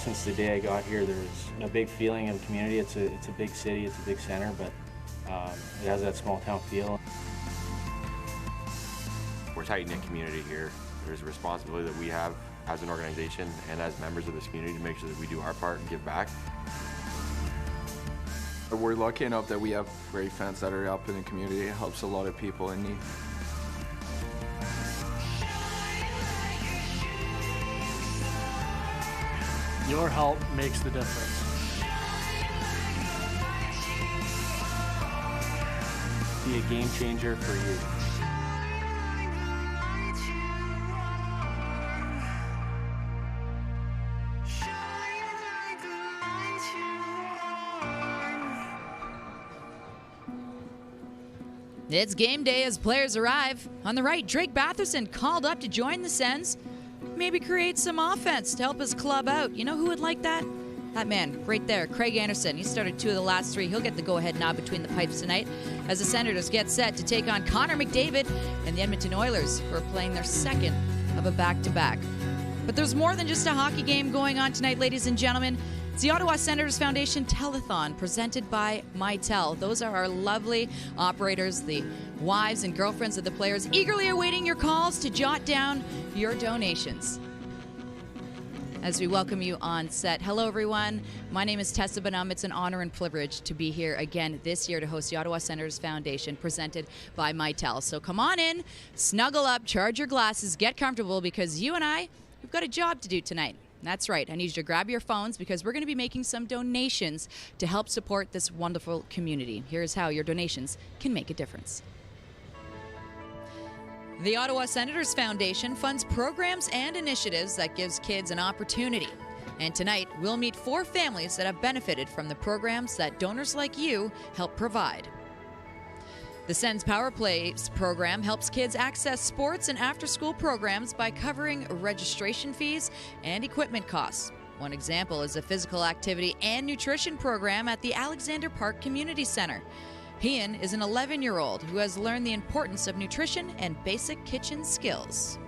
since the day I got here, there's a big feeling of community. It's a big city, it's a big center, but it has that small town feel. We're a tight-knit community here. There's a responsibility that we have as an organization and as members of this community to make sure that we do our part and give back. We're lucky enough that we have great fans that are up in the community. It helps a lot of people in need. Your help makes the difference. Be a game changer for you. It's game day as players arrive. On the right, Drake Batherson called up to join the Sens. Maybe create some offense to help his club out. You know who would like that? That man right there, Craig Anderson. He started 2 of the last 3. He'll get the go-ahead nod between the pipes tonight as the Senators get set to take on Connor McDavid and the Edmonton Oilers, who are playing their second of a back-to-back. But there's more than just a hockey game going on tonight, ladies and gentlemen. It's the Ottawa Senators Foundation Telethon presented by Mitel. Those are our lovely operators, the wives and girlfriends of the players, eagerly awaiting your calls to jot down your donations. As we welcome you on set. Hello, everyone. My name is Tessa Bonham. It's an honor and privilege to be here again this year to host the Ottawa Senators Foundation presented by Mitel. So come on in, snuggle up, charge your glasses, get comfortable, because you and I, we've got a job to do tonight. That's right. I need you to grab your phones because we're going to be making some donations to help support this wonderful community. Here's how your donations can make a difference. The Ottawa Senators Foundation funds programs and initiatives that gives kids an opportunity. And tonight, we'll meet 4 families that have benefited from the programs that donors like you help provide. The Sens Power Plays program helps kids access sports and after-school programs by covering registration fees and equipment costs. One example is a physical activity and nutrition program at the Alexander Park Community Center. Ian is an 11-year-old who has learned the importance of nutrition and basic kitchen skills.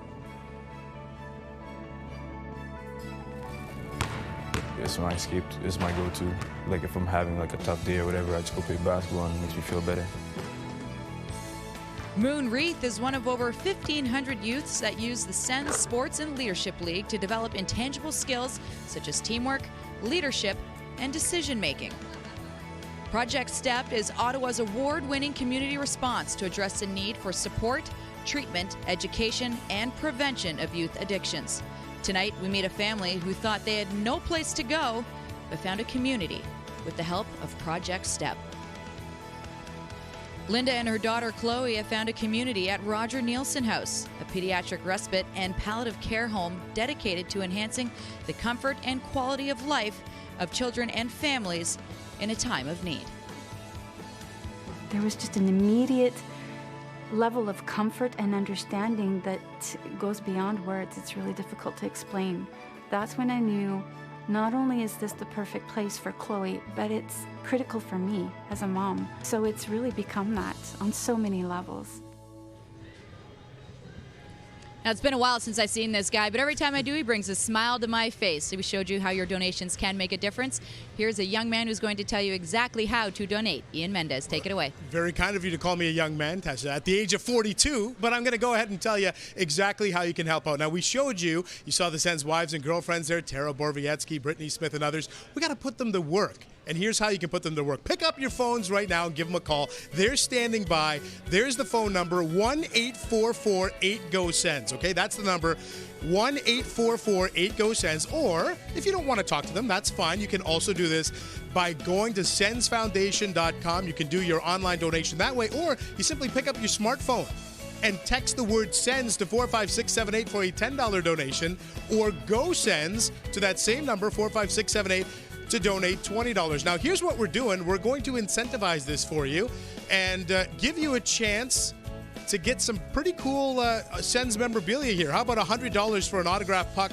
It's my escape. It's my go-to. Like if I'm having like a tough day or whatever, I just go play basketball and it makes me feel better. Moon Wreath is one of over 1,500 youths that use the Sens Sports and Leadership League to develop intangible skills such as teamwork, leadership, and decision-making. Project STEP is Ottawa's award-winning community response to address the need for support, treatment, education, and prevention of youth addictions. Tonight, we meet a family who thought they had no place to go, but found a community with the help of Project STEP. Linda and her daughter Chloe have found a community at Roger Nielsen House, a pediatric respite and palliative care home dedicated to enhancing the comfort and quality of life of children and families in a time of need. There was just an immediate level of comfort and understanding that goes beyond words. It's really difficult to explain. That's when I knew not only is this the perfect place for Chloe, but it's critical for me as a mom. So it's really become that on so many levels. Now, it's been a while since I've seen this guy, but every time I do, he brings a smile to my face. So we showed you how your donations can make a difference. Here's a young man who's going to tell you exactly how to donate. Ian Mendez, take it away. Very kind of you to call me a young man, Tessa, at the age of 42, but I'm going to go ahead and tell you exactly how you can help out. Now, we showed you saw the Sens wives and girlfriends there, Tara Borvietsky, Brittany Smith, and others. We got to put them to work. And here's how you can put them to work. Pick up your phones right now and give them a call. They're standing by. There's the phone number, 1-844-8-GO-SENS. Okay, that's the number, 1-844-8-GO-SENS. Or if you don't want to talk to them, that's fine. You can also do this by going to sensfoundation.com. You can do your online donation that way, or you simply pick up your smartphone and text the word SENS to 45678 for a $10 donation, or GO SENS to that same number, 45678, to donate $20. Now, here's what we're doing. We're going to incentivize this for you and give you a chance to get some pretty cool Sens memorabilia here. How about $100 for an autographed puck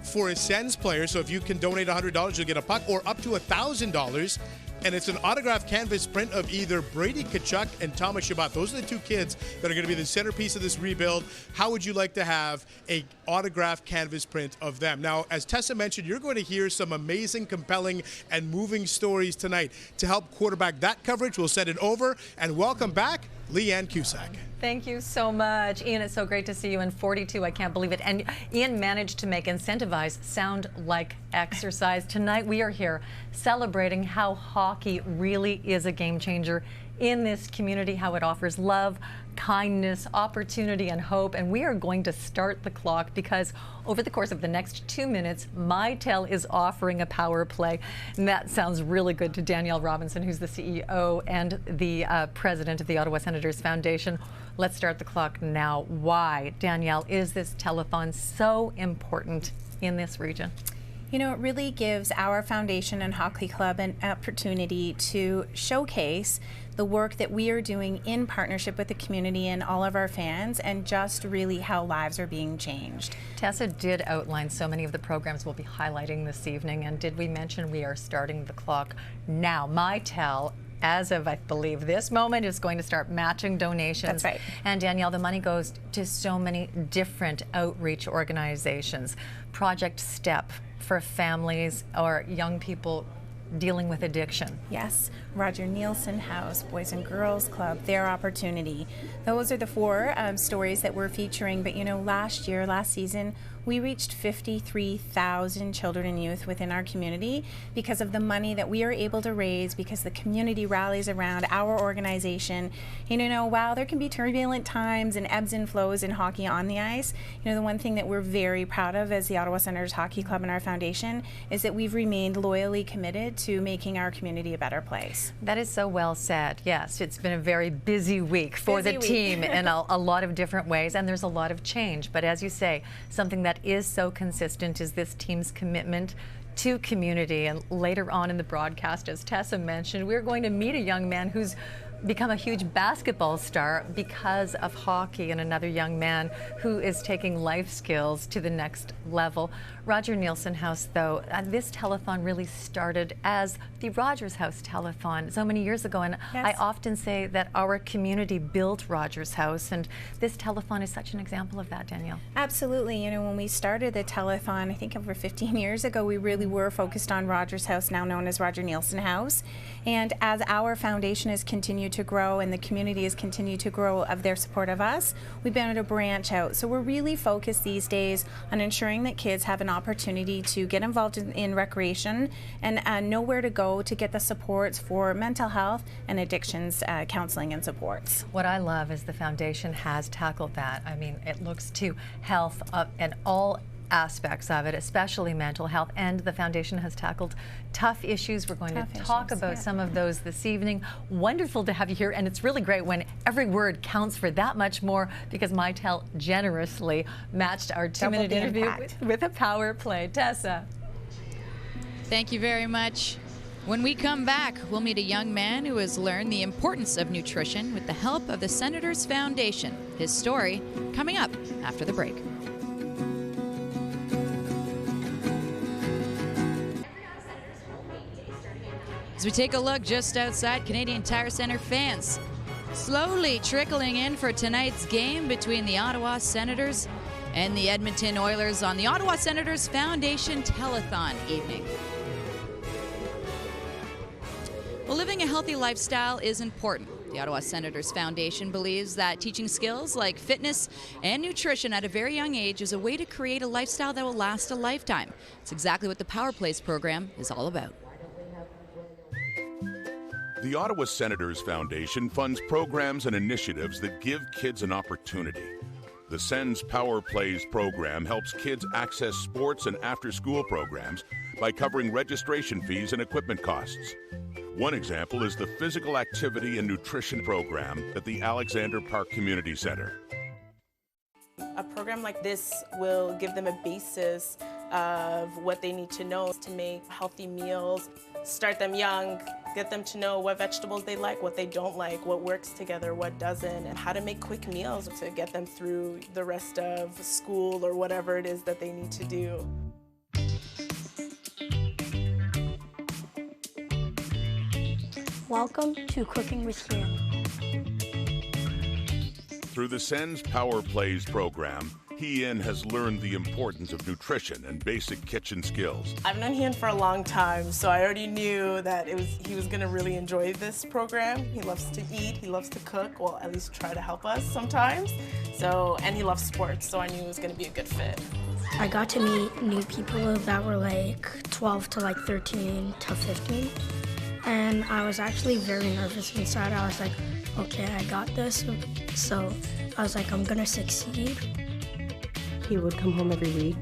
for a Sens player? So if you can donate $100, you'll get a puck, or up to $1,000 and it's an autographed canvas print of either Brady Tkachuk and Thomas Chabot. Those are the two kids that are going to be the centerpiece of this rebuild. How would you like to have a autographed canvas print of them? Now, as Tessa mentioned, you're going to hear some amazing, compelling, and moving stories tonight. To help quarterback that coverage, we'll send it over, and welcome back, Leanne Cusack. Thank you so much. Ian, it's so great to see you in 42. I can't believe it. And Ian managed to make incentivize sound like exercise. Tonight we are here celebrating how hockey really is a game changer in this community, how it offers love, kindness, opportunity, and hope. And we are going to start the clock because over the course of the next 2 minutes, Mitel is offering a power play. And that sounds really good to Danielle Robinson, who's the CEO and the president of the Ottawa Senators Foundation. Let's start the clock now. Why, Danielle, is this telethon so important in this region? You know, it really gives our foundation and hockey club an opportunity to showcase the work that we are doing in partnership with the community and all of our fans, and just really how lives are being changed. Tessa did outline so many of the programs we'll be highlighting this evening, and did we mention we are starting the clock now? Mitel, as of, I believe, this moment, is going to start matching donations. That's right. And Danielle, the money goes to so many different outreach organizations. Project STEP for families or young people dealing with addiction. Yes, Roger Nielsen House, Boys and Girls Club, Their Opportunity. Those are the four stories that we're featuring. But you know, last season, we reached 53,000 children and youth within our community because of the money that we are able to raise, because the community rallies around our organization. You know, while there can be turbulent times and ebbs and flows in hockey on the ice, you know, the one thing that we're very proud of as the Ottawa Senators Hockey Club and our foundation is that we've remained loyally committed to making our community a better place. That is so well said. Yes, it's been a very busy week for the team in a lot of different ways, and there's a lot of change. But as you say, something that is so consistent is this team's commitment to community. And later on in the broadcast, as Tessa mentioned, we're going to meet a young man who's become a huge basketball star because of hockey, and another young man who is taking life skills to the next level. Roger Nielsen House, though, this telethon really started as the Rogers House telethon so many years ago, and yes. I often say that our community built Rogers House, and this telethon is such an example of that, Danielle. Absolutely. You know, when we started the telethon, I think over 15 years ago, we really were focused on Rogers House, now known as Roger Nielsen House. And as our foundation has continued to grow and the community has continued to grow of their support of us, we've been able to branch out. So we're really focused these days on ensuring that kids have an opportunity to get involved in recreation and know where to go to get the supports for mental health and addictions counseling and supports. What I love is the foundation has tackled that. I mean, it looks to health and all aspects of it, especially mental health, and the foundation has tackled tough issues. We're going to talk about some of those this evening. Wonderful to have you here, and it's really great when every word counts for that much more, because Mitel generously matched our 2-minute interview with a power play. Tessa. Thank you very much. When we come back, we'll meet a young man who has learned the importance of nutrition with the help of the Senators Foundation. His story coming up after the break. As we take a look just outside Canadian Tire Centre, fans slowly trickling in for tonight's game between the Ottawa Senators and the Edmonton Oilers on the Ottawa Senators Foundation Telethon evening. Well, living a healthy lifestyle is important. The Ottawa Senators Foundation believes that teaching skills like fitness and nutrition at a very young age is a way to create a lifestyle that will last a lifetime. It's exactly what the Power Plays program is all about. The Ottawa Senators Foundation funds programs and initiatives that give kids an opportunity. The Sens Power Plays program helps kids access sports and after-school programs by covering registration fees and equipment costs. One example is the Physical Activity and Nutrition program at the Alexander Park Community Center. A program like this will give them a basis of what they need to know to make healthy meals, start them young, get them to know what vegetables they like, what they don't like, what works together, what doesn't, and how to make quick meals to get them through the rest of school or whatever it is that they need to do. Welcome to Cooking with Ian. Through the Sens Power Plays program, Ian has learned the importance of nutrition and basic kitchen skills. I've known Ian for a long time, so I already knew that he was going to really enjoy this program. He loves to eat, he loves to cook, well, at least try to help us sometimes. And he loves sports, so I knew it was going to be a good fit. I got to meet new people that were like 12 to like 13 to 15. And I was actually very nervous inside. I was like, okay, I got this. So I was like, I'm gonna succeed. He would come home every week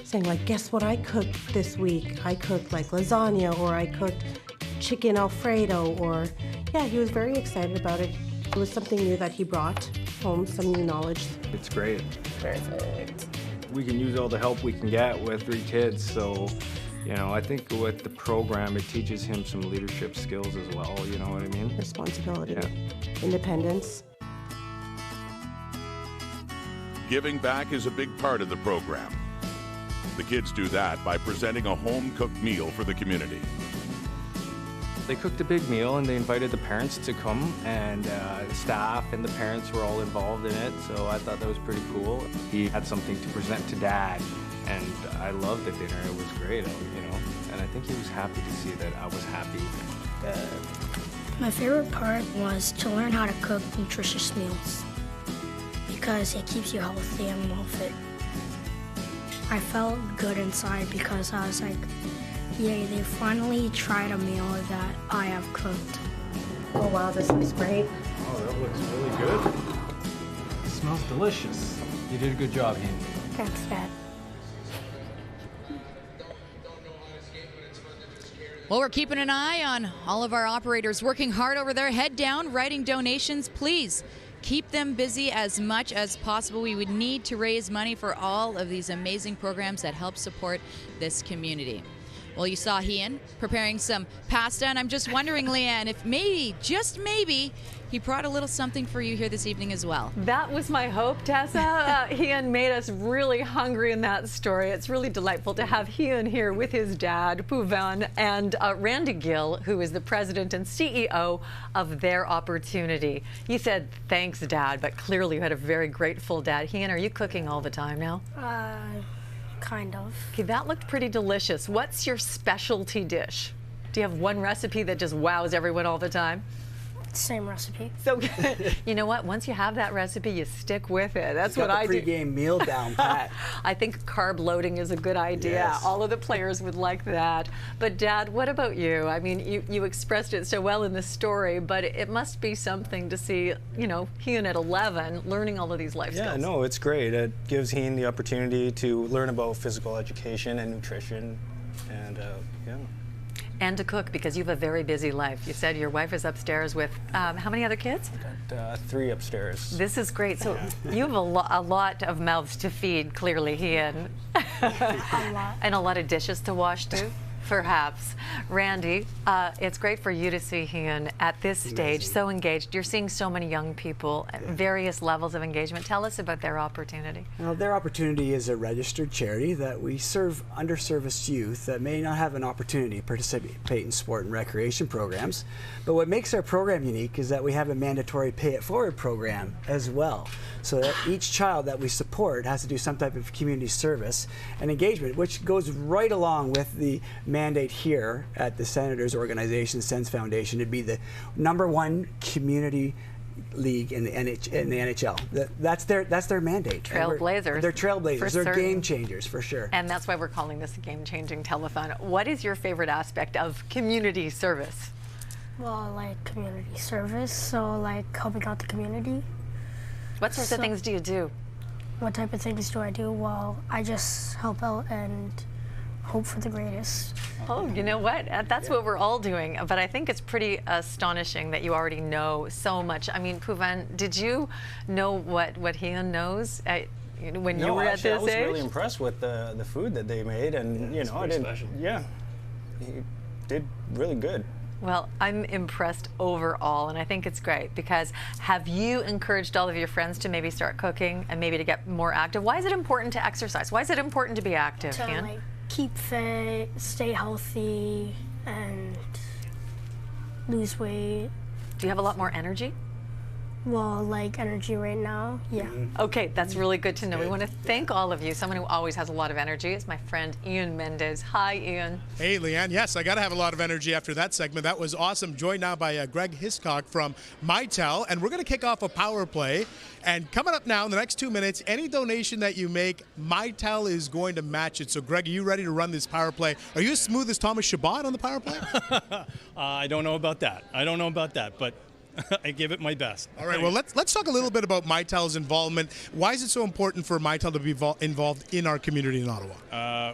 saying like, guess what I cooked this week? I cooked like lasagna, or I cooked chicken Alfredo, or yeah, he was very excited about it. It was something new that he brought home, some new knowledge. It's great. Perfect. We can use all the help we can get with 3 kids, so you know, I think with the program, it teaches him some leadership skills as well, you know what I mean? Responsibility, independence. Giving back is a big part of the program. The kids do that by presenting a home-cooked meal for the community. They cooked a big meal and they invited the parents to come, and staff and the parents were all involved in it, so I thought that was pretty cool. He had something to present to Dad, and I loved the dinner. It was great, you know, and I think he was happy to see that I was happy. My favorite part was to learn how to cook nutritious meals because it keeps you healthy and well fit. I felt good inside because I was like, yay, they finally tried a meal that I have cooked. Oh wow, this looks great. Oh, that looks really good. It smells delicious. You did a good job, Ian. Thanks, Dad. Well, we're keeping an eye on all of our operators working hard over there. Head down, writing donations. Please keep them busy as much as possible. We would need to raise money for all of these amazing programs that help support this community. Well, you saw Ian preparing some pasta, and I'm just wondering, Leanne, if maybe, just maybe, he brought a little something for you here this evening as well. That was my hope, Tessa. Ian made us really hungry in that story. It's really delightful to have Ian here with his dad, Puvan, and Randy Gill, who is the president and CEO of Their Opportunity. You said, thanks, Dad, but clearly you had a very grateful dad. Ian, are you cooking all the time now? Kind of. Okay, that looked pretty delicious. What's your specialty dish? Do you have one recipe that just wows everyone all the time? Same recipe. So, you know what? Once you have that recipe, you stick with it. That's what I do. Got the pregame meal down pat. I think carb loading is a good idea. Yes. All of the players would like that. But Dad, what about you? I mean, you expressed it so well in the story, but it must be something to see, you know, Ian at 11 learning all of these life skills. Yeah, no, it's great. It gives Ian the opportunity to learn about physical education and nutrition, and yeah. And to cook, because you have a very busy life. You said your wife is upstairs with how many other kids? Got 3 upstairs. This is great. So you have a lot of mouths to feed, clearly, Ian. A lot. And a lot of dishes to wash, too, perhaps. Randy, it's great for you to see Ian at this stage, so engaged. You're seeing so many young people at various levels of engagement. Tell us about Their Opportunity. Well, Their Opportunity is a registered charity that we serve underserviced youth that may not have an opportunity to participate in sport and recreation programs. But what makes our program unique is that we have a mandatory pay it forward program as well. So that each child that we support has to do some type of community service and engagement, which goes right along with the mandate here at the Senators organization, Sens Foundation, to be the #1 community league in the NHL. That's their mandate. Trailblazers. They're trailblazers. They're certain. game changers for sure. And that's why we're calling this a game-changing telethon. What is your favorite aspect of community service? Well, I like community service, so like helping out the community. What sorts of things do you do? What type of things do I do? Well, I just help out and hope for the greatest. Oh, you know what? That's what we're all doing. But I think it's pretty astonishing that you already know so much. I mean, Puvan, did you know what Ian knows when you were at this age? I was really impressed with the food that they made, and you know, I didn't. Special. Yeah, he did really good. Well, I'm impressed overall, and I think it's great because have you encouraged all of your friends to maybe start cooking and maybe to get more active? Why is it important to exercise? Why is it important to be active, Ian? Like keep fit, stay healthy, and lose weight. Do you have a lot more energy? Well, like energy right now, yeah. Okay, that's really good to know. We want to thank all of you. Someone who always has a lot of energy is my friend Ian Mendez. Hi, Ian. Hey, Leanne. Yes, I got to have a lot of energy after that segment. That was awesome. Joined now by Greg Hiscock from Mitel, and we're going to kick off a power play. And coming up now in the next 2 minutes, any donation that you make, Mitel is going to match it. So, Greg, are you ready to run this power play? Are you as smooth as Thomas Chabot on the power play? I don't know about that, but I give it my best. All right, well, let's talk a little bit about Mitel's involvement. Why is it so important for Mitel to be involved in our community in Ottawa?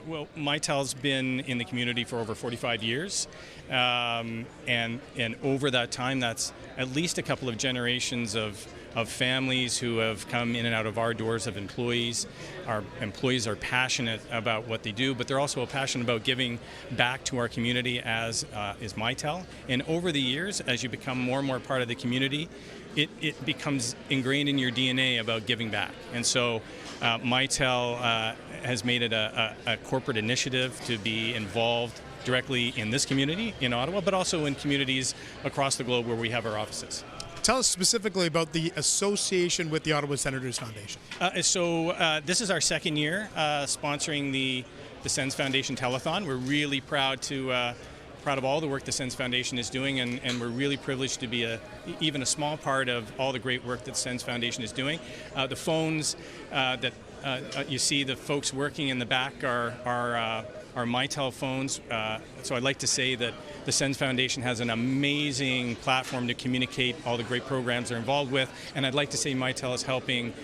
Well, Mitel's been in the community for over 45 years, and over that time, that's at least a couple of generations of families who have come in and out of our doors, of employees. Our employees are passionate about what they do, but they're also passionate about giving back to our community, as is Mitel. And over the years, as you become more and more part of the community, it becomes ingrained in your DNA about giving back. And so Mitel has made it a corporate initiative to be involved directly in this community in Ottawa, but also in communities across the globe where we have our offices. Tell us specifically about the association with the Ottawa Senators Foundation. This is our second year sponsoring the Sens Foundation Telethon. We're really proud of all the work the Sens Foundation is doing, and we're really privileged to be even a small part of all the great work that the Sens Foundation is doing. The phones that you see the folks working in the back are Mitel phones. So I'd like to say that the Sens Foundation has an amazing platform to communicate all the great programs they're involved with, and I'd like to say Mitel is helping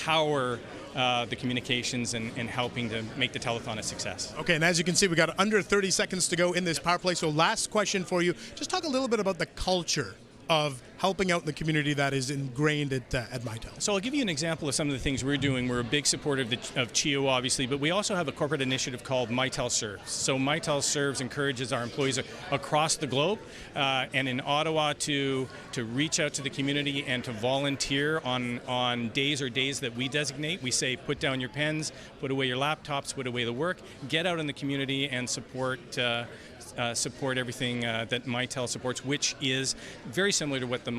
power the communications and helping to make the telethon a success. Okay, and as you can see, we got under 30 seconds to go in this power play. So last question for you. Just talk a little bit about the culture of helping out in the community that is ingrained at Mitel. So I'll give you an example of some of the things we're doing. We're a big supporter of CHIO, obviously, but we also have a corporate initiative called Mitel Serves. So Mitel Serves encourages our employees across the globe and in Ottawa to reach out to the community and to volunteer on days that we designate. We say, put down your pens, put away your laptops, put away the work, get out in the community and support everything that Mitel supports, which is very similar to what the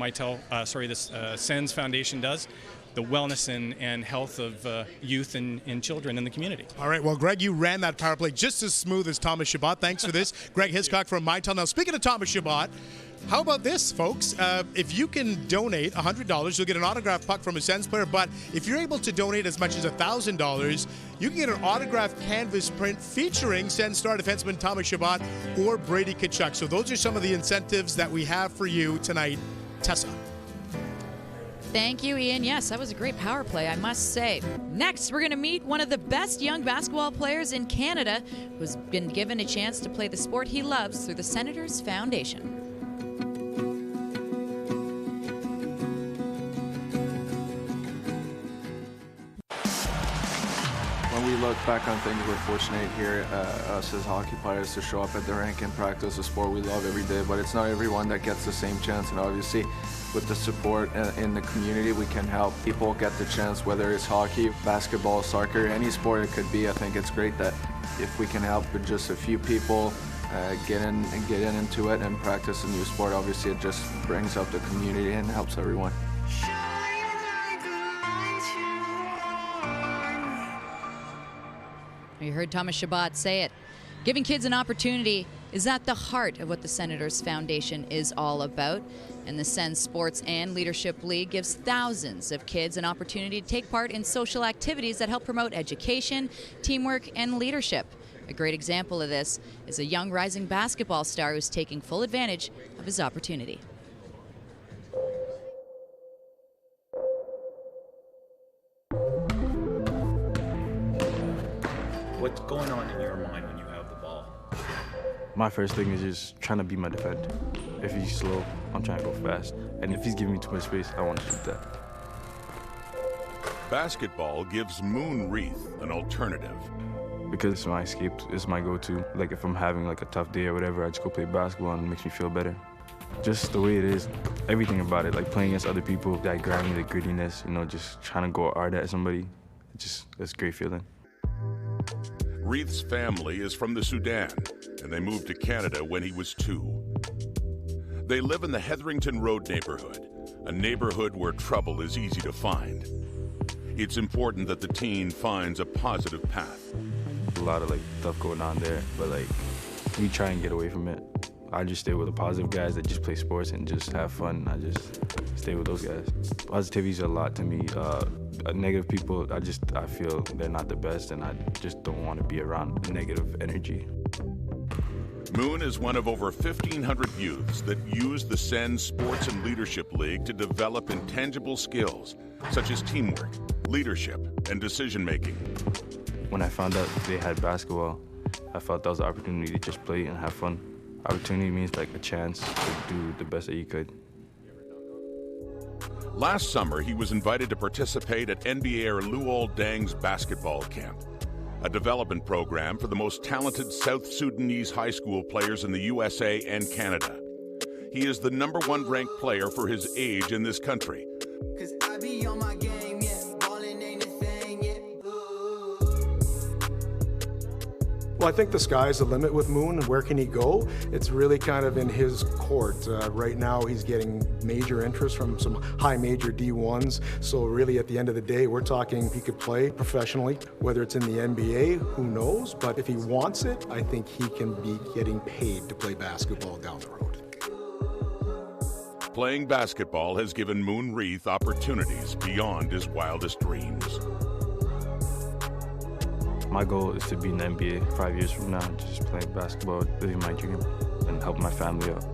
Sens Foundation does, the wellness and health of youth and children in the community. All right, well, Greg, you ran that power play just as smooth as Thomas Chabot. Thanks for this. Greg Hiscock from Mitel. Now, speaking of Thomas Chabot, how about this, folks? If you can donate $100, you'll get an autographed puck from a Sens player. But if you're able to donate as much as $1,000, you can get an autographed canvas print featuring Sens star defenseman Thomas Chabot or Brady Tkachuk. So those are some of the incentives that we have for you tonight. Tessa. Thank you, Ian. Yes, that was a great power play, I must say. Next, we're going to meet one of the best young basketball players in Canada who's been given a chance to play the sport he loves through the Senators Foundation. When we look back on things, we're fortunate here, us as hockey players, to show up at the rink and practice a sport we love every day, but it's not everyone that gets the same chance, and obviously with the support in the community, we can help people get the chance, whether it's hockey, basketball, soccer, any sport it could be. I think it's great that if we can help with just a few people get into it and practice a new sport, obviously it just brings up the community and helps everyone. You heard Thomas Chabot say it. Giving kids an opportunity is at the heart of what the Senators Foundation is all about. And the Sens Sports and Leadership League gives thousands of kids an opportunity to take part in social activities that help promote education, teamwork, and leadership. A great example of this is a young rising basketball star who's taking full advantage of his opportunity. What's going on in your mind when you have the ball? My first thing is just trying to be my defender. If he's slow, I'm trying to go fast. And if he's giving me too much space, I want to shoot that. Basketball gives Moon Wreath an alternative. Because it's my escape, it's my go-to. Like if I'm having like a tough day or whatever, I just go play basketball and it makes me feel better. Just the way it is, everything about it, like playing against other people, that gravity, the grittiness, you know, just trying to go hard at somebody, it's a great feeling. Wreath's family is from the Sudan, and they moved to Canada when he was 2. They live in the Hetherington Road neighborhood, a neighborhood where trouble is easy to find. It's important that the teen finds a positive path. A lot of stuff going on there, but we try and get away from it. I just stay with the positive guys that just play sports and just have fun. I just stay with those guys. Positivity is a lot to me. Negative people, I feel they're not the best, and I just don't want to be around negative energy. Moon is one of over 1,500 youths that use the Sens Sports and Leadership League to develop intangible skills such as teamwork, leadership, and decision-making. When I found out they had basketball, I felt that was an opportunity to just play and have fun. Opportunity means a chance to do the best that you could. Last summer, he was invited to participate at NBA Luol Deng's basketball camp, a development program for the most talented South Sudanese high school players in the USA and Canada. He is the #1 ranked player for his age in this country. Well, I think the sky's the limit with Moon, and where can he go? It's really kind of in his court. Right now, he's getting major interest from some high major D1s. So really, at the end of the day, we're talking he could play professionally. Whether it's in the NBA, who knows? But if he wants it, I think he can be getting paid to play basketball down the road. Playing basketball has given Moon Reith opportunities beyond his wildest dreams. My goal is to be in the NBA 5 years from now, just playing basketball, living my dream, and helping my family out.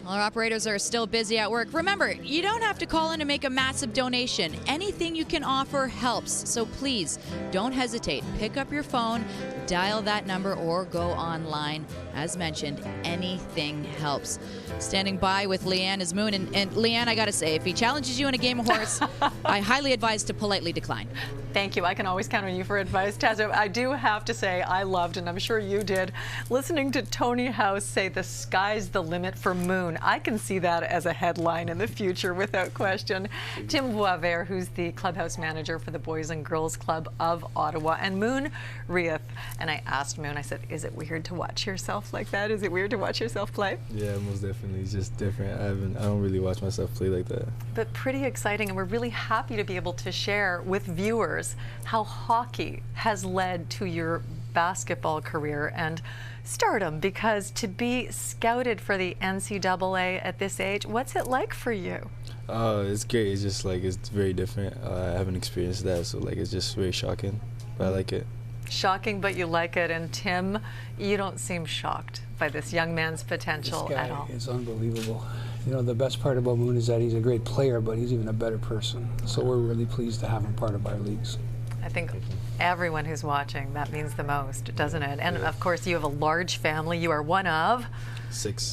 Our operators are still busy at work. Remember, you don't have to call in to make a massive donation. Anything you can offer helps. So please, don't hesitate. Pick up your phone, dial that number, or go online. As mentioned, anything helps. Standing by with Leanne is Moon. And Leanne, I got to say, if he challenges you in a game of horse, I highly advise to politely decline. Thank you. I can always count on you for advice, Tazza. I do have to say I loved, and I'm sure you did, listening to Tony House say the sky's the limit for Moon. I can see that as a headline in the future without question. Tim Boisvert, who's the clubhouse manager for the Boys and Girls Club of Ottawa, and Moon Reith. And I asked Moon, I said, is it weird to watch yourself like that? Is it weird to watch yourself play? Yeah, most definitely. It's just different. I don't really watch myself play like that. But pretty exciting, and we're really happy to be able to share with viewers how hockey has led to your basketball career and stardom, because to be scouted for the NCAA at this age, what's it like for you? It's great. It's just it's very different. I haven't experienced that, so it's just very shocking, but I like it. Shocking, but you like it. And Tim, you don't seem shocked by this young man's potential at all. It's unbelievable. You know, the best part about Moon is that he's a great player, but he's even a better person. So we're really pleased to have him part of our leagues. I think everyone who's watching, that means the most, doesn't it? And of course, you have a large family. You are one of?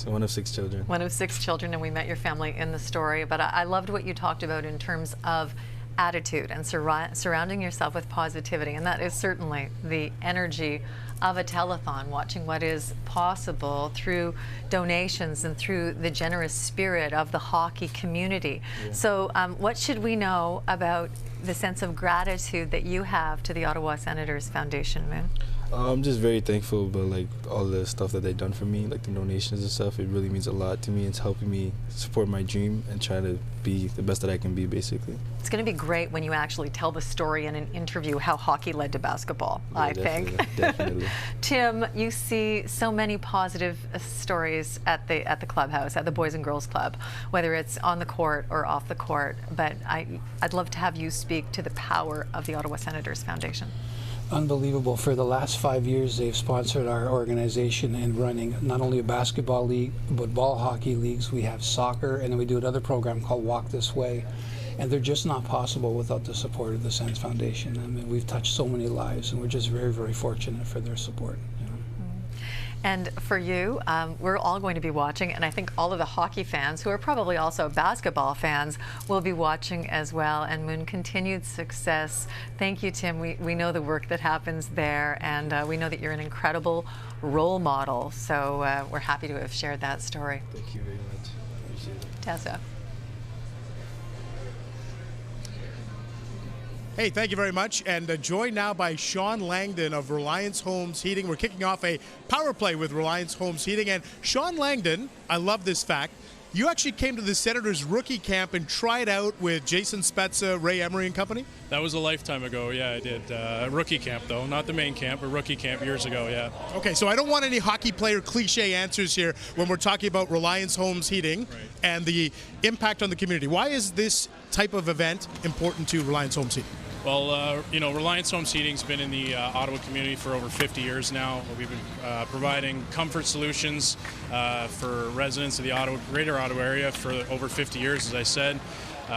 One of six children. One of 6 children, and we met your family in the story. But I loved what you talked about in terms of attitude and surrounding yourself with positivity. And that is certainly the energy of a telethon, watching what is possible through donations and through the generous spirit of the hockey community. Yeah. So what should we know about the sense of gratitude that you have to the Ottawa Senators Foundation, Moon? I'm just very thankful about all the stuff that they've done for me, like the donations and stuff. It really means a lot to me. It's helping me support my dream and try to be the best that I can be, basically. It's going to be great when you actually tell the story in an interview how hockey led to basketball, yeah, I think. Definitely. Tim, you see so many positive stories at the clubhouse, at the Boys and Girls Club, whether it's on the court or off the court. But I'd love to have you speak to the power of the Ottawa Senators Foundation. Unbelievable. For the last 5 years, they've sponsored our organization in running not only a basketball league, but ball hockey leagues. We have soccer, and then we do another program called Walk This Way. And they're just not possible without the support of the Sens Foundation. I mean, we've touched so many lives, and we're just very, very fortunate for their support. And for you, we're all going to be watching, and I think all of the hockey fans, who are probably also basketball fans, will be watching as well. And Moon, continued success. Thank you, Tim. We know the work that happens there, and we know that you're an incredible role model. So we're happy to have shared that story. Thank you very much. Appreciate it. Tessa. Hey, thank you very much. And joined now by Sean Langdon of Reliance Homes Heating. We're kicking off a power play with Reliance Homes Heating. And Sean Langdon, I love this fact, you actually came to the Senators rookie camp and tried out with Jason Spezza, Ray Emery and company? That was a lifetime ago, yeah, I did. Rookie camp, though. Not the main camp, but rookie camp years ago, yeah. Okay, so I don't want any hockey player cliche answers here when we're talking about Reliance Homes Heating and the impact on the community. Why is this type of event important to Reliance Homes Heating? Well, Reliance Homes Heating's been in the Ottawa community for over 50 years now. We've been providing comfort solutions for residents of the greater Ottawa area for over 50 years, as I said.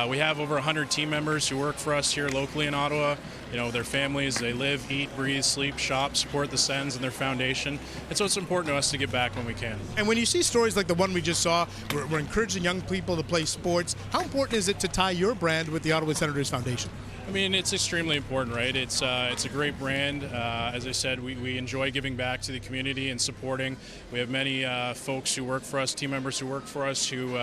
We have over 100 team members who work for us here locally in Ottawa. Their families, they live, eat, breathe, sleep, shop, support the Sens and their foundation. And so it's important to us to give back when we can. And when you see stories like the one we just saw, we're encouraging young people to play sports. How important is it to tie your brand with the Ottawa Senators Foundation? I mean, it's extremely important, right? It's a great brand. As I said, we enjoy giving back to the community and supporting. We have many folks who work for us, team members who work for us, who,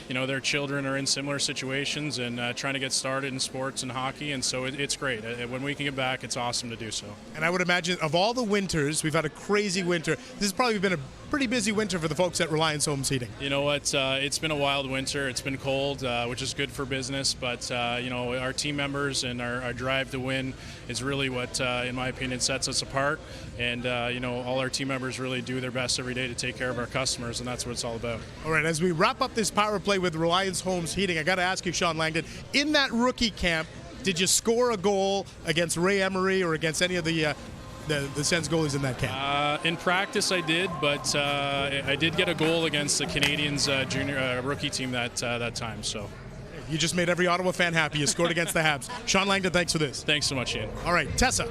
their children are in similar situations and trying to get started in sports and hockey. And so it's great. When we can give back, it's awesome to do so. And I would imagine of all the winters, we've had a crazy winter. This has probably been a pretty busy winter for the folks at Reliance Homes Heating. You know what? It's been a wild winter. It's been cold, which is good for business. But, our team members and our drive to win is really what, in my opinion, sets us apart. And, all our team members really do their best every day to take care of our customers, and that's what it's all about. All right, as we wrap up this power play with Reliance Homes Heating, I got to ask you, Sean Langdon, in that rookie camp, did you score a goal against Ray Emery or against any of the Sens goalies in that camp? In practice, I did, but I did get a goal against the Canadians junior rookie team that time. So you just made every Ottawa fan happy. You scored against the Habs. Sean Langdon, thanks for this. Thanks so much, Ian. All right, Tessa.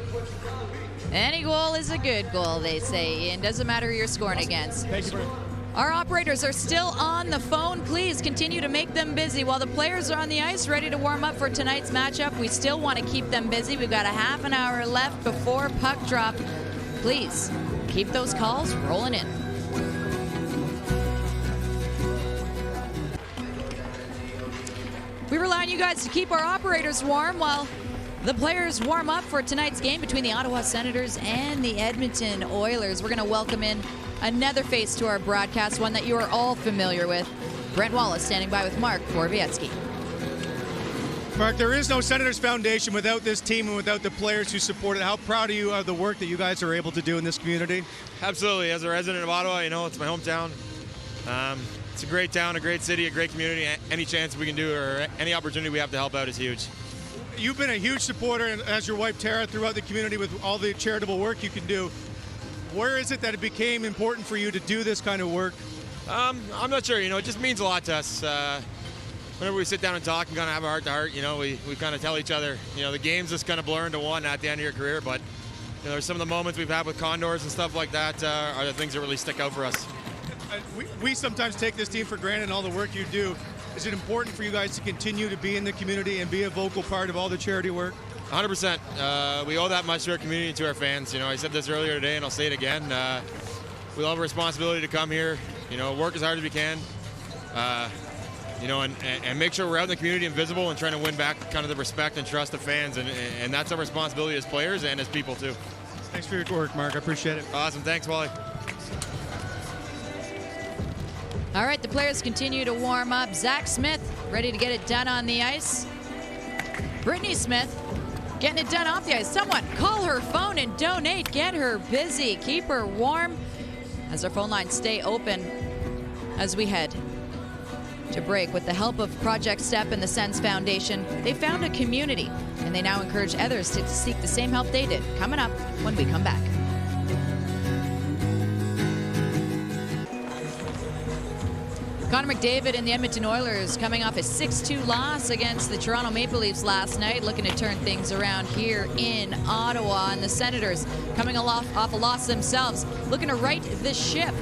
Any goal is a good goal, they say, Ian. Doesn't matter who you're scoring against. Thank you very much. Our operators are still on the phone. Please continue to make them busy. While the players are on the ice ready to warm up for tonight's matchup, we still want to keep them busy. We've got a half an hour left before puck drop. Please keep those calls rolling in. We rely on you guys to keep our operators warm while the players warm up for tonight's game between the Ottawa Senators and the Edmonton Oilers. We're going to welcome in another face to our broadcast, one that you are all familiar with. Brent Wallace standing by with Mark Borowiecki. Mark, there is no Senators Foundation without this team and without the players who support it. How proud are you of the work that you guys are able to do in this community? Absolutely. As a resident of Ottawa, it's my hometown. It's a great town, a great city, a great community. Any chance we can do or any opportunity we have to help out is huge. You've been a huge supporter, and as your wife Tara, throughout the community with all the charitable work you can do. Where is it that it became important for you to do this kind of work? I'm not sure. It just means a lot to us. Whenever we sit down and talk and kind of have a heart-to-heart, we kind of tell each other, the game's just kind of blur into one at the end of your career. But there's some of the moments we've had with Condors and stuff like that are the things that really stick out for us. We sometimes take this team for granted and all the work you do. Is it important for you guys to continue to be in the community and be a vocal part of all the charity work? 100%. We owe that much to our community and to our fans. I said this earlier today and I'll say it again. We all have a responsibility to come here, work as hard as we can, and make sure we're out in the community and visible and trying to win back kind of the respect and trust of fans. And that's our responsibility as players and as people too. Thanks for your work, Mark. I appreciate it. Awesome. Thanks, Wally. All right, the players continue to warm up. Zach Smith ready to get it done on the ice. Brittany Smith getting it done off the ice. Someone call her phone and donate. Get her busy. Keep her warm as our phone lines stay open as we head to break. With the help of Project STEP and the Sens Foundation, they found a community, and they now encourage others to seek the same help they did. Coming up when we come back. Connor McDavid and the Edmonton Oilers coming off a 6-2 loss against the Toronto Maple Leafs last night, looking to turn things around here in Ottawa. And the Senators coming off a loss themselves, looking to right the ship.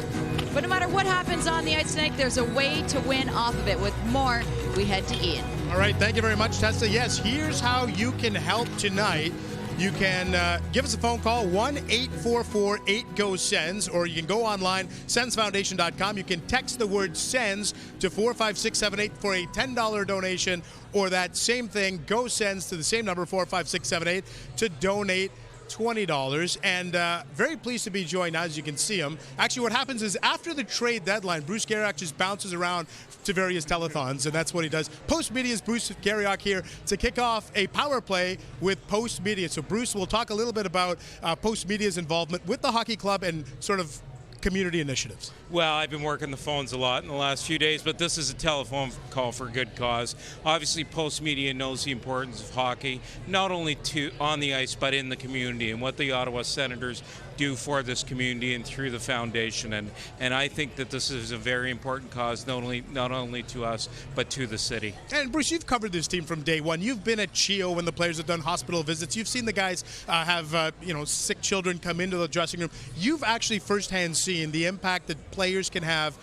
But no matter what happens on the ice tonight, there's a way to win off of it. With more, we head to Ian. All right, thank you very much, Tessa. Yes, here's how you can help tonight. you can give us a phone call, 1-844-8-GO-SENS, or you can go online, sensfoundation.com. You can text the word SENS to 45678 for a $10 donation, or that same thing, Go Sens, to the same number, 45678, to donate $20. And very pleased to be joined now, as you can see him. Actually, what happens is after the trade deadline, Bruce Garriock just bounces around to various telethons, and that's what he does. Post Media's Bruce Garriock here to kick off a power play with Post Media. So Bruce, we'll talk a little bit about Post Media's involvement with the hockey club and sort of community initiatives. Well, I've been working the phones a lot in the last few days, but this is a telephone call for a good cause. Obviously, Post Media knows the importance of hockey, not only on the ice, but in the community, and what the Ottawa Senators do for this community and through the foundation. And I think that this is a very important cause, not only to us, but to the city. And Bruce, you've covered this team from day one. You've been at CHEO when the players have done hospital visits. You've seen the guys have sick children come into the dressing room. You've actually firsthand seen the impact that players can have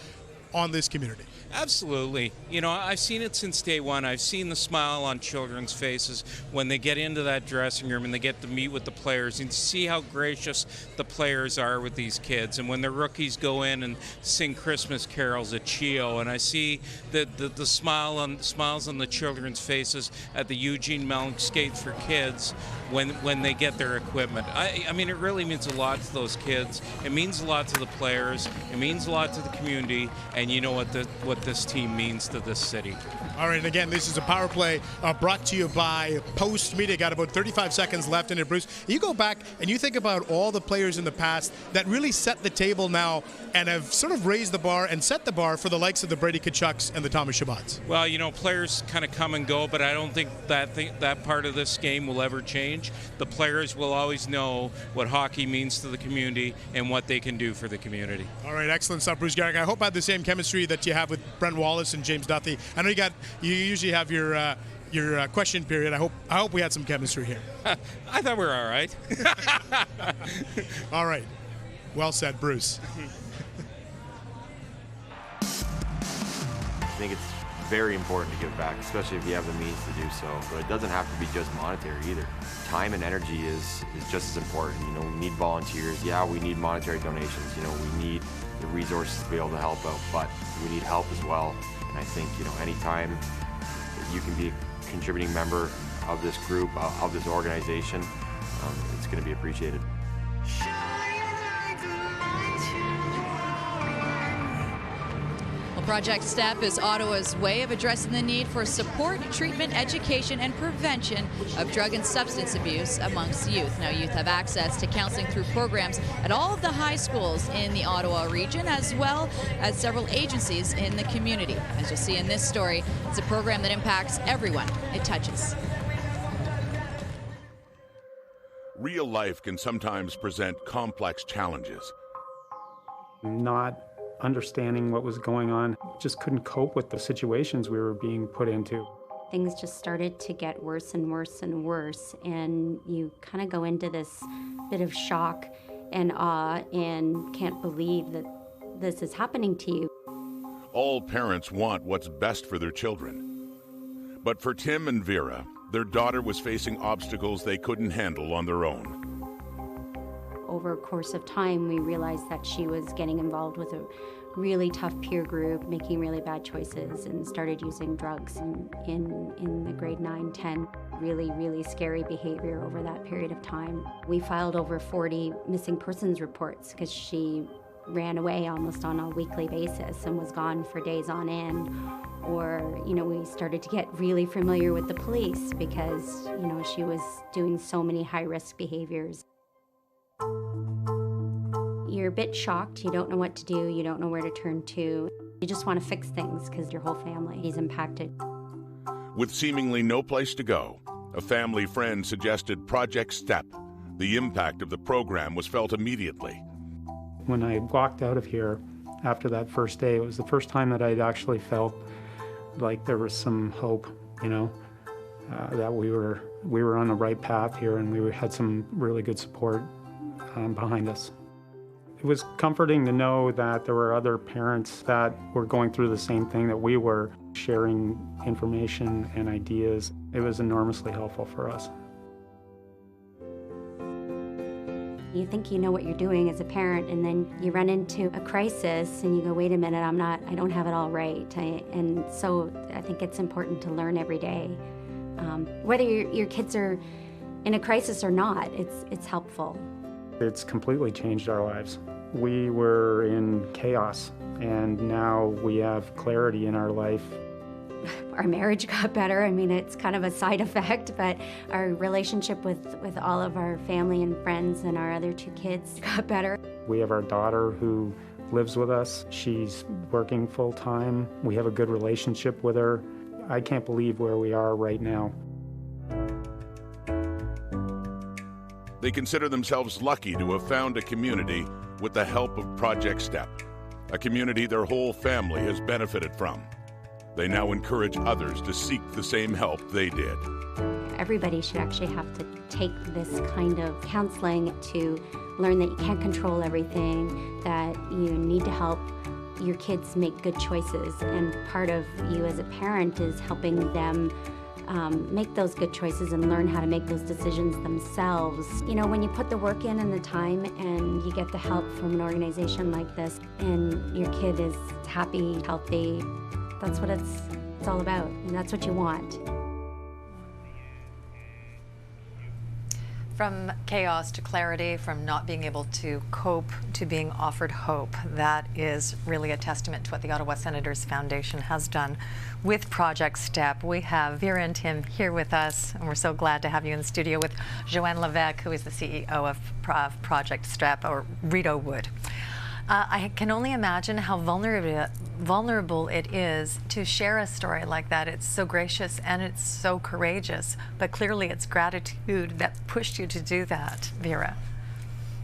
on this community. Absolutely. You know, I've seen it since day one. I've seen the smile on children's faces when they get into that dressing room and they get to meet with the players and see how gracious the players are with these kids. And when the rookies go in and sing Christmas carols at CHEO, and I see the smiles on the children's faces at the Eugene Mellon Skates for Kids when they get their equipment. I mean, it really means a lot to those kids. It means a lot to the players. It means a lot to the community. And you know what this team means to this city. All right, and again, this is a power play brought to you by Post Media. Got about 35 seconds left in it, Bruce. You go back and you think about all the players in the past that really set the table now and have sort of raised the bar and set the bar for the likes of the Brady Tkachuks and the Thomas Shabbats. Well, you know, players kind of come and go, but I don't think that part of this game will ever change. The players will always know what hockey means to the community and what they can do for the community. All right, excellent stuff, Bruce Garriock. I hope I have the same chemistry that you have with Brent Wallace and James Duthie. I know you usually have your question period. I hope we had some chemistry here. I thought we were all right. All right. Well said, Bruce. I think it's very important to give back, especially if you have the means to do so. But it doesn't have to be just monetary either. Time and energy is just as important. You know, we need volunteers. Yeah, we need monetary donations. You know, we need the resources to be able to help out, but we need help as well. And I think, you know, anytime that you can be a contributing member of this group, of this organization, it's going to be appreciated. Well, Project STEP is Ottawa's way of addressing the need for support, treatment, education, and prevention of drug and substance abuse amongst youth. Now, youth have access to counseling through programs at all of the high schools in the Ottawa region, as well as several agencies in the community. As you'll see in this story, it's a program that impacts everyone it touches. Real life can sometimes present complex challenges. Not understanding what was going on, just couldn't cope with the situations we were being put into. Things just started to get worse and worse and worse, and you kind of go into this bit of shock and awe and can't believe that this is happening to you. All parents want what's best for their children. But for Tim and Vera, their daughter was facing obstacles they couldn't handle on their own. Over a course of time, we realized that she was getting involved with a really tough peer group, making really bad choices, and started using drugs in the grade 9, 10. Really, really scary behavior over that period of time. We filed over 40 missing persons reports because she ran away almost on a weekly basis and was gone for days on end. Or, you know, we started to get really familiar with the police because, you know, she was doing so many high-risk behaviors. You're a bit shocked, you don't know what to do, you don't know where to turn to. You just want to fix things because your whole family is impacted. With seemingly no place to go, a family friend suggested Project STEP. The impact of the program was felt immediately. When I walked out of here after that first day, it was the first time that I'd actually felt like there was some hope, you know, that we were on the right path here and we had some really good support behind us. It was comforting to know that there were other parents that were going through the same thing that we were, sharing information and ideas. It was enormously helpful for us. You think you know what you're doing as a parent, and then you run into a crisis and you go, wait a minute, I don't have it all right. And so I think it's important to learn every day. Whether your kids are in a crisis or not, it's helpful. It's completely changed our lives. We were in chaos, and now we have clarity in our life. Our marriage got better. I mean, it's kind of a side effect, but our relationship with all of our family and friends and our other 2 kids got better. We have our daughter who lives with us. She's working full-time. We have a good relationship with her. I can't believe where we are right now. They consider themselves lucky to have found a community with the help of Project STEP, a community their whole family has benefited from. They now encourage others to seek the same help they did. Everybody should actually have to take this kind of counseling to learn that you can't control everything, that you need to help your kids make good choices, and part of you as a parent is helping them make those good choices and learn how to make those decisions themselves. You know, when you put the work in and the time and you get the help from an organization like this and your kid is happy, healthy, that's what it's all about, and that's what you want. From chaos to clarity, from not being able to cope to being offered hope. That is really a testament to what the Ottawa Senators Foundation has done with Project STEP. We have Vera and Tim here with us, and we're so glad to have you in the studio with Joanne Levesque, who is the CEO of Project STEP, or Rito Wood. I can only imagine how vulnerable it is to share a story like that. It's so gracious and it's so courageous, but clearly it's gratitude that pushed you to do that, Vera.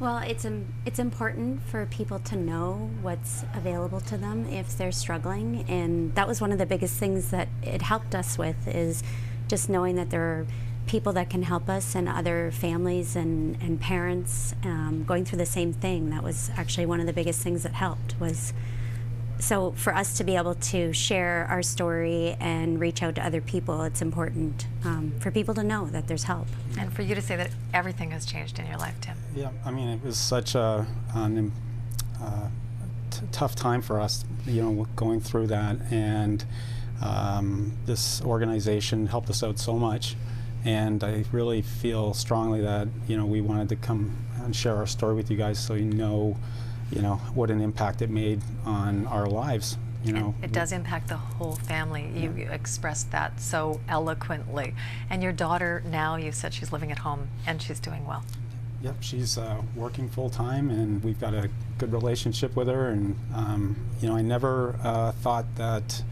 Well, it's important for people to know what's available to them if they're struggling, and that was one of the biggest things that it helped us with, is just knowing that there are people that can help us and other families and parents going through the same thing. That was actually one of the biggest things that helped. Was so for us to be able to share our story and reach out to other people, it's important for people to know that there's help. And for you to say that everything has changed in your life, Tim. Yeah, I mean, it was such a tough time for us, you know, going through that, and this organization helped us out so much. And I really feel strongly that, you know, we wanted to come and share our story with you guys, so you know, what an impact it made on our lives. You know, it does impact the whole family. You expressed that so eloquently. And your daughter now, you said she's living at home and she's doing well. Yep, she's working full time, and we've got a good relationship with her. And you know, I never thought that.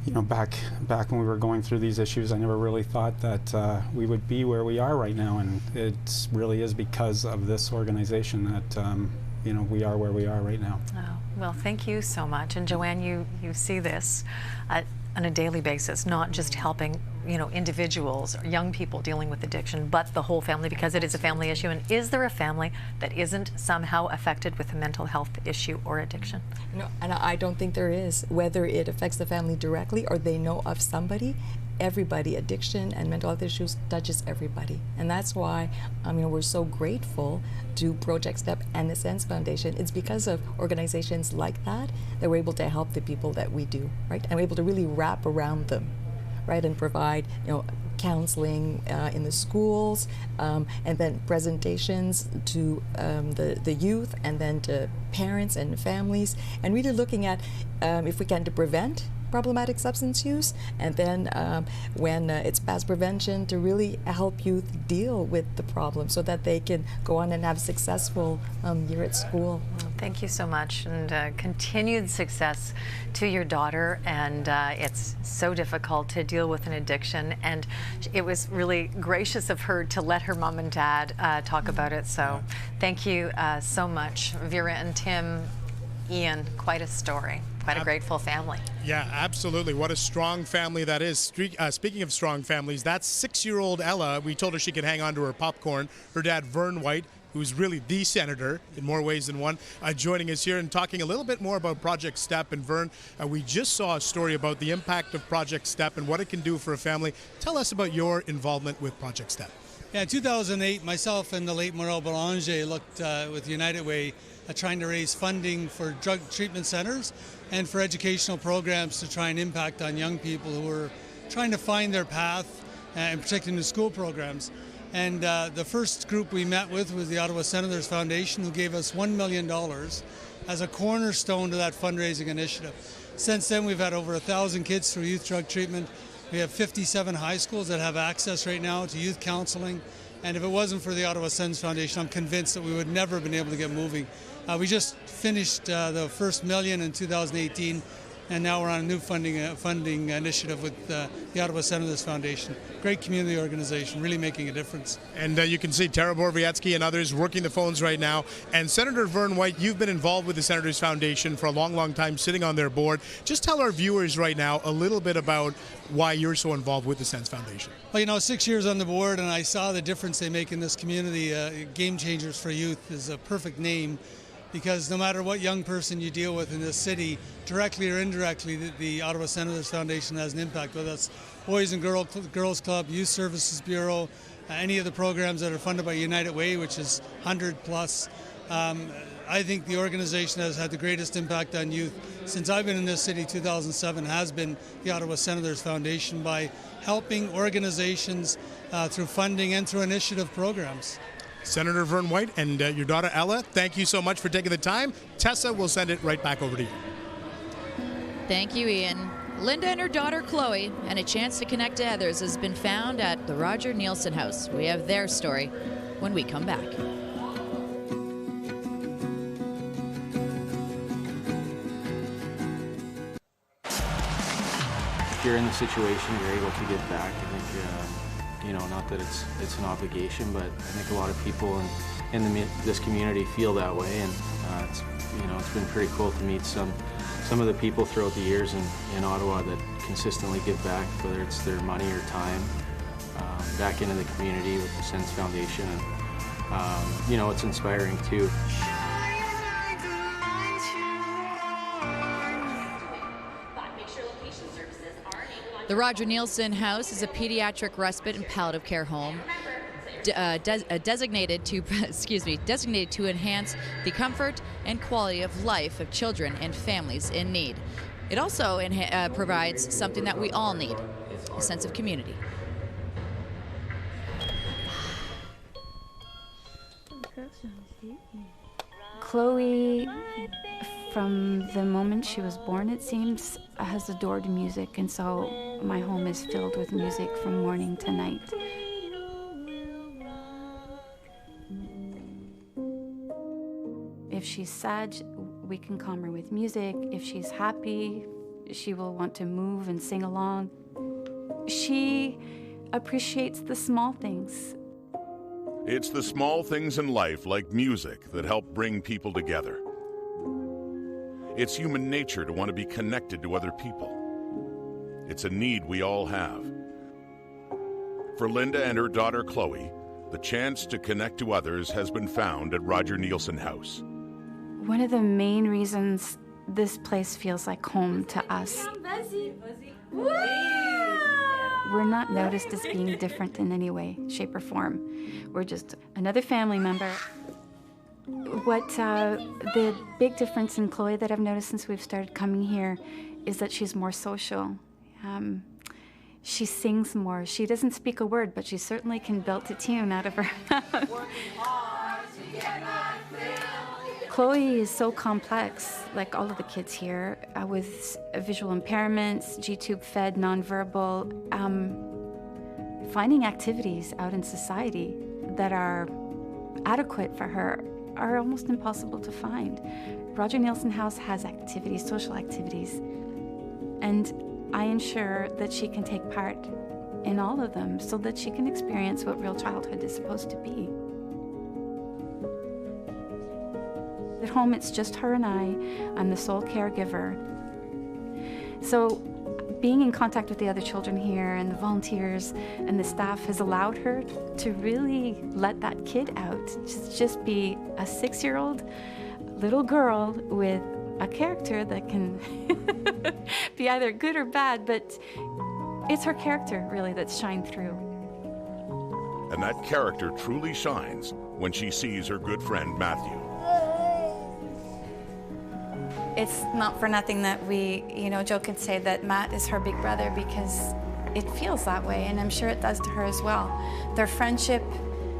You know, back when we were going through these issues, I never really thought that we would be where we are right now, and it really is because of this organization that you know, we are where we are right now. Oh, well, thank you so much. And Joanne, you see this on a daily basis, not just helping, you know, individuals or young people dealing with addiction, but the whole family, because it is a family issue. And is there a family that isn't somehow affected with a mental health issue or addiction? No, and I don't think there is. Whether it affects the family directly or they know of somebody, everybody, addiction and mental health issues touches everybody. And that's why we're so grateful to Project STEP and the SENS Foundation. It's because of organizations like that that we're able to help the people that we do, right? And we're able to really wrap around them, right? And provide, counseling in the schools, and then presentations to the youth, and then to parents and families, and really looking at if we can to prevent problematic substance use, and then when it's past prevention, to really help youth deal with the problem so that they can go on and have a successful year at school. Well, thank you so much, and continued success to your daughter. And it's so difficult to deal with an addiction, and it was really gracious of her to let her mom and dad talk about it. So thank you so much, Vera and Tim. Ian, quite a story. Quite a grateful family. Yeah, absolutely. What a strong family that is. Speaking of strong families, that's 6-year-old Ella. We told her she could hang on to her popcorn. Her dad, Vern White, who's really the senator in more ways than one, joining us here and talking a little bit more about Project STEP. And Vern, we just saw a story about the impact of Project STEP and what it can do for a family. Tell us about your involvement with Project STEP. Yeah, in 2008, myself and the late Maurice Boulanger looked with United Way at trying to raise funding for drug treatment centers and for educational programs to try and impact on young people who were trying to find their path, in particular in the school programs. And the first group we met with was the Ottawa Senators Foundation, who gave us $1 million as a cornerstone to that fundraising initiative. Since then, we've had over 1,000 kids through youth drug treatment. We have 57 high schools that have access right now to youth counseling. And if it wasn't for the Ottawa Senators Foundation, I'm convinced that we would never have been able to get moving. We just finished the first $1 million in 2018, and now we're on a new funding initiative with the Ottawa Senators Foundation. Great community organization, really making a difference. And you can see Tara Borowiecki and others working the phones right now. And Senator Vern White, you've been involved with the Senators Foundation for a long, long time, sitting on their board. Just tell our viewers right now a little bit about why you're so involved with the Sens Foundation. Well, 6 years on the board, and I saw the difference they make in this community. Game Changers for Youth is a perfect name, because no matter what young person you deal with in this city, directly or indirectly, the Ottawa Senators Foundation has an impact, whether that's Boys and Girls Club, Youth Services Bureau, any of the programs that are funded by United Way, which is 100 plus. I think the organization that has had the greatest impact on youth since I've been in this city, 2007, has been the Ottawa Senators Foundation, by helping organizations through funding and through initiative programs. Senator Vern White and your daughter Ella, thank you so much for taking the time. Tessa, will send it right back over to you. Thank you, Ian. Linda and her daughter Chloe, and a chance to connect to others, has been found at the Roger Nielsen House. We have their story when we come back. If you're in the situation, you're able to give back. I think, not that it's an obligation, but I think a lot of people in this community feel that way, and it's been pretty cool to meet some of the people throughout the years in Ottawa that consistently give back, whether it's their money or time, back into the community with the Sens Foundation, and it's inspiring too. The Roger Nielsen House is a pediatric respite and palliative care home designated to enhance the comfort and quality of life of children and families in need. It also provides something that we all need, a sense of community. Chloe, from the moment she was born, it seems, has adored music, and so my home is filled with music from morning to night. If she's sad, we can calm her with music. If she's happy, she will want to move and sing along. She appreciates the small things. It's the small things in life, like music, that help bring people together. It's human nature to want to be connected to other people. It's a need we all have. For Linda and her daughter Chloe, the chance to connect to others has been found at Roger Nielsen House. One of the main reasons this place feels like home to us, we're not noticed as being different in any way, shape, or form. We're just another family member. What the big difference in Chloe that I've noticed since we've started coming here is that she's more social. She sings more. She doesn't speak a word, but she certainly can belt a tune out of her mouth. Chloe is so complex, like all of the kids here, with visual impairments, G-tube fed, nonverbal. Finding activities out in society that are adequate for her are almost impossible to find. Roger Nielsen House has activities, social activities, and I ensure that she can take part in all of them so that she can experience what real childhood is supposed to be. At home, it's just her and I. I'm the sole caregiver. So being in contact with the other children here and the volunteers and the staff has allowed her to really let that kid out. Just be a 6-year-old little girl with a character that can be either good or bad, but it's her character really that's shined through. And that character truly shines when she sees her good friend Matthew. It's not for nothing that we, joke and say that Matt is her big brother, because it feels that way, and I'm sure it does to her as well. Their friendship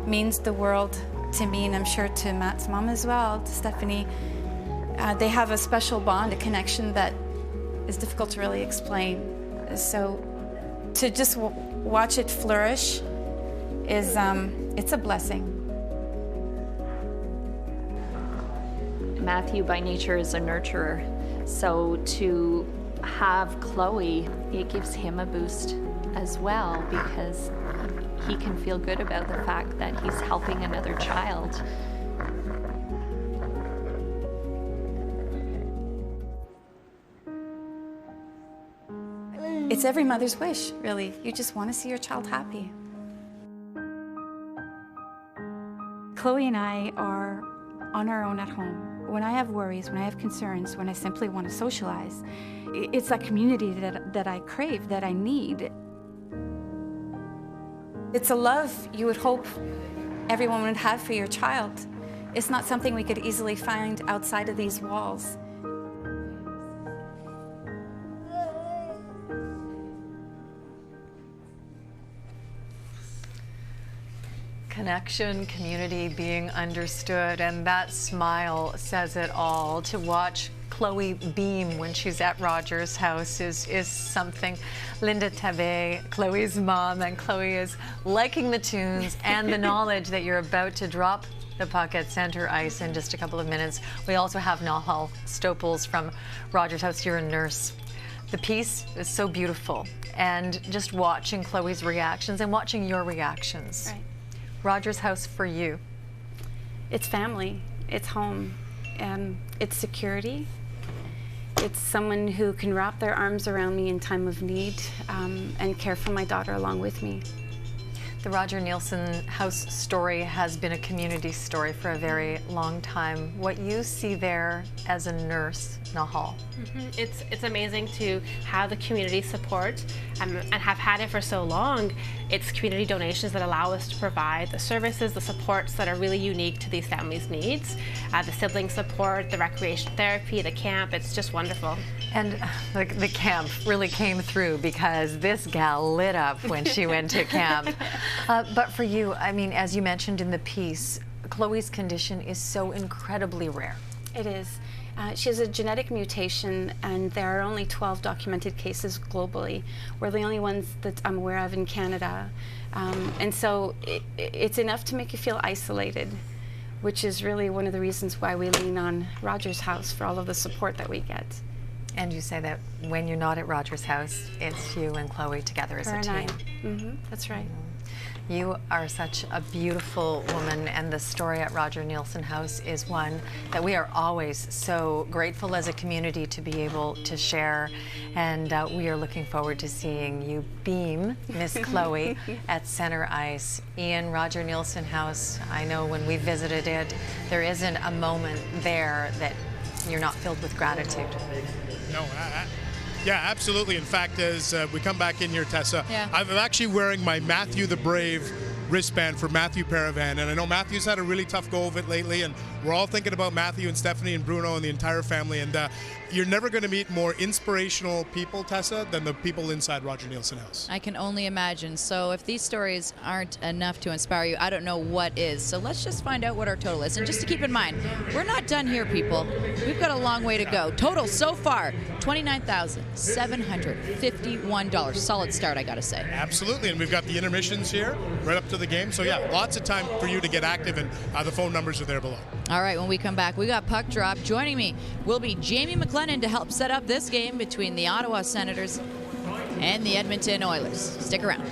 means the world to me, and I'm sure to Matt's mom as well, to Stephanie. They have a special bond, a connection that is difficult to really explain. So to just watch it flourish is, it's a blessing. Matthew by nature is a nurturer, so to have Chloe, it gives him a boost as well, because he can feel good about the fact that he's helping another child. It's every mother's wish, really. You just want to see your child happy. Chloe and I are on our own at home. When I have worries, when I have concerns, when I simply want to socialize, it's that community that I crave, that I need. It's a love you would hope everyone would have for your child. It's not something we could easily find outside of these walls. Connection, community, being understood, and that smile says it all. To watch Chloe beam when she's at Roger's house is something. Linda Tabé, Chloe's mom, and Chloe is liking the tunes and the knowledge that you're about to drop the puck at center ice in just a couple of minutes. We also have Nahal Stoples from Roger's house. You're a nurse. The piece is so beautiful, and just watching Chloe's reactions and watching your reactions. Right. Roger's house for you. It's family, it's home, it's security. It's someone who can wrap their arms around me in time of need and care for my daughter along with me. The Roger Nielsen House story has been a community story for a very long time. What you see there as a nurse, Nahal. It's amazing to have the community support and have had it for so long. It's community donations that allow us to provide the services, the supports that are really unique to these families' needs. The sibling support, the recreation therapy, the camp, it's just wonderful. And the camp really came through, because this gal lit up when she went to camp. But for you, I mean, as you mentioned in the piece, Chloe's condition is so incredibly rare. It is. She has a genetic mutation, and there are only 12 documented cases globally. We're the only ones that I'm aware of in Canada. And so it's enough to make you feel isolated, which is really one of the reasons why we lean on Roger's house for all of the support that we get. And you say that when you're not at Roger's house, it's you and Chloe together as a team. That's right. You are such a beautiful woman, and the story at Roger Nielsen House is one that we are always so grateful as a community to be able to share, and we are looking forward to seeing you beam Miss Chloe at center ice. Ian, Roger Nielsen House, I know when we visited it, there isn't a moment there that you're not filled with gratitude. No, yeah, absolutely. In fact, as we come back in here, Tessa, Yeah. I'm actually wearing my Matthew the Brave wristband for Matthew Paravan. And I know Matthew's had a really tough go of it lately, and we're all thinking about Matthew and Stephanie and Bruno and the entire family. And you're never going to meet more inspirational people, Tessa, than the people inside Roger Nielsen House. I can only imagine. So if these stories aren't enough to inspire you, I don't know what is. So let's just find out what our total is. And just to keep in mind, we're not done here, people. We've got a long way to go. Total so far, $29,751. Solid start, I got to say. Absolutely. And we've got the intermissions here right up to the game. So, yeah, lots of time for you to get active, and the phone numbers are there below. All right, when we come back, we got Puck Drop. Joining me will be Jamie McLennan to help set up this game between the Ottawa Senators and the Edmonton Oilers. Stick around.